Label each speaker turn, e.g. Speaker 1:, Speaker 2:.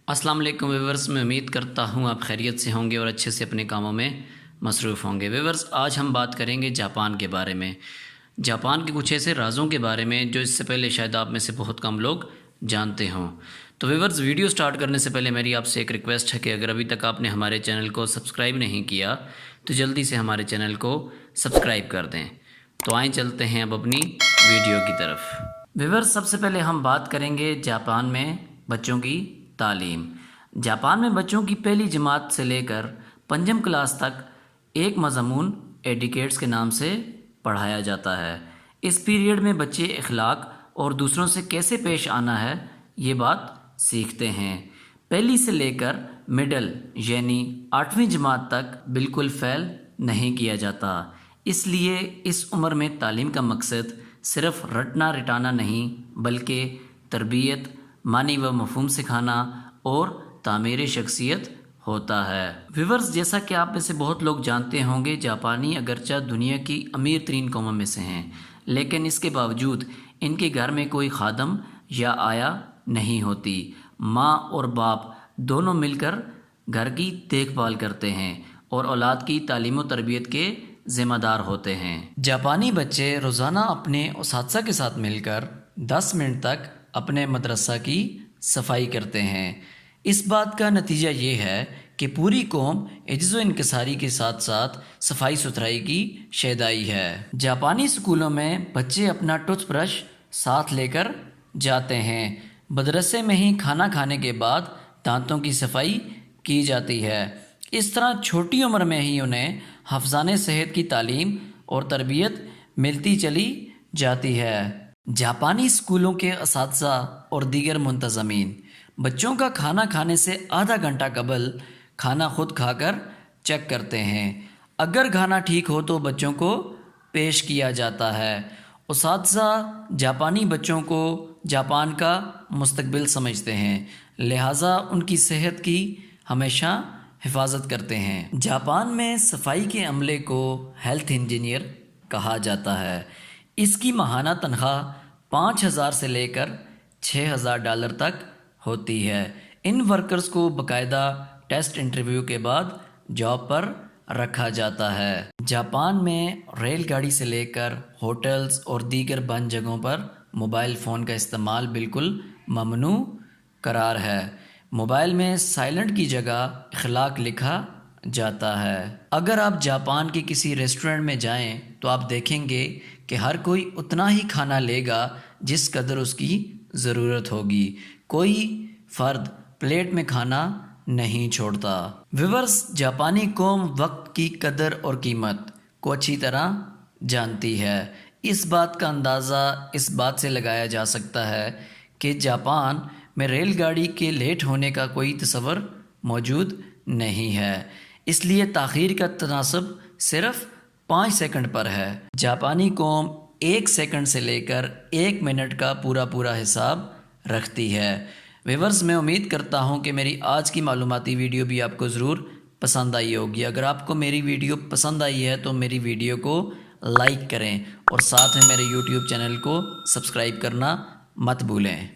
Speaker 1: السلام علیکم ویورز، میں امید کرتا ہوں آپ خیریت سے ہوں گے اور اچھے سے اپنے کاموں میں مصروف ہوں گے۔ ویورز، آج ہم بات کریں گے جاپان کے بارے میں، جاپان کے کچھ ایسے رازوں کے بارے میں جو اس سے پہلے شاید آپ میں سے بہت کم لوگ جانتے ہوں۔ تو ویورز، ویڈیو سٹارٹ کرنے سے پہلے میری آپ سے ایک ریکویسٹ ہے کہ اگر ابھی تک آپ نے ہمارے چینل کو سبسکرائب نہیں کیا تو جلدی سے ہمارے چینل کو سبسکرائب کر دیں۔ تو آئیں چلتے ہیں اب اپنی ویڈیو کی طرف۔ ویورز، سب سے پہلے ہم بات کریں گے جاپان میں بچوں کی تعلیم۔ جاپان میں بچوں کی پہلی جماعت سے لے کر پنجم کلاس تک ایک مضمون ایڈیکیٹس کے نام سے پڑھایا جاتا ہے۔ اس پیریڈ میں بچے اخلاق اور دوسروں سے کیسے پیش آنا ہے یہ بات سیکھتے ہیں۔ پہلی سے لے کر مڈل یعنی 8ویں جماعت تک بالکل فیل نہیں کیا جاتا، اس لیے اس عمر میں تعلیم کا مقصد صرف رٹنا رٹانا نہیں بلکہ تربیت، معنی و مفہوم سکھانا اور تعمیر شخصیت ہوتا ہے۔ ویورز، جیسا کہ آپ میں سے بہت لوگ جانتے ہوں گے، جاپانی اگرچہ دنیا کی امیر ترین قوموں میں سے ہیں، لیکن اس کے باوجود ان کے گھر میں کوئی خادم یا آیا نہیں ہوتی۔ ماں اور باپ دونوں مل کر گھر کی دیکھ بھال کرتے ہیں اور اولاد کی تعلیم و تربیت کے ذمہ دار ہوتے ہیں۔ جاپانی بچے روزانہ اپنے اساتذہ کے ساتھ مل کر 10 منٹ تک اپنے مدرسہ کی صفائی کرتے ہیں۔ اس بات کا نتیجہ یہ ہے کہ پوری قوم عجز و انکساری کے ساتھ ساتھ صفائی ستھرائی کی شیدائی ہے۔ جاپانی اسکولوں میں بچے اپنا ٹوتھ برش ساتھ لے کر جاتے ہیں۔ مدرسے میں ہی کھانا کھانے کے بعد دانتوں کی صفائی کی جاتی ہے۔ اس طرح چھوٹی عمر میں ہی انہیں حفظان صحت کی تعلیم اور تربیت ملتی چلی جاتی ہے۔ جاپانی اسکولوں کے اساتذہ اور دیگر منتظمین بچوں کا کھانا کھانے سے آدھا گھنٹہ قبل کھانا خود کھا کر چیک کرتے ہیں۔ اگر کھانا ٹھیک ہو تو بچوں کو پیش کیا جاتا ہے۔ اساتذہ جاپانی بچوں کو جاپان کا مستقبل سمجھتے ہیں، لہٰذا ان کی صحت کی ہمیشہ حفاظت کرتے ہیں۔ جاپان میں صفائی کے عملے کو ہیلتھ انجینئر کہا جاتا ہے۔ اس کی ماہانہ تنخواہ 5,000 سے لے کر 6,000 ڈالر تک ہوتی ہے۔ ان ورکرز کو باقاعدہ ٹیسٹ انٹرویو کے بعد جاب پر رکھا جاتا ہے۔ جاپان میں ریل گاڑی سے لے کر ہوٹلز اور دیگر بند جگہوں پر موبائل فون کا استعمال بالکل ممنوع قرار ہے۔ موبائل میں سائلنٹ کی جگہ اخلاق لکھا جاتا ہے۔ اگر آپ جاپان کے کسی ریسٹورنٹ میں جائیں تو آپ دیکھیں گے کہ ہر کوئی اتنا ہی کھانا لے گا جس قدر اس کی ضرورت ہوگی، کوئی فرد پلیٹ میں کھانا نہیں چھوڑتا۔ ویورز، جاپانی قوم وقت کی قدر اور قیمت کو اچھی طرح جانتی ہے۔ اس بات کا اندازہ اس بات سے لگایا جا سکتا ہے کہ جاپان میں ریل گاڑی کے لیٹ ہونے کا کوئی تصور موجود نہیں ہے، اس لیے تاخیر کا تناسب صرف 5 سیکنڈ پر ہے۔ جاپانی قوم 1 سیکنڈ سے لے کر 1 منٹ کا پورا حساب رکھتی ہے۔ ویورز، میں امید کرتا ہوں کہ میری آج کی معلوماتی ویڈیو بھی آپ کو ضرور پسند آئی ہوگی۔ اگر آپ کو میری ویڈیو پسند آئی ہے تو میری ویڈیو کو لائک کریں اور ساتھ میں میرے یوٹیوب چینل کو سبسکرائب کرنا مت بھولیں۔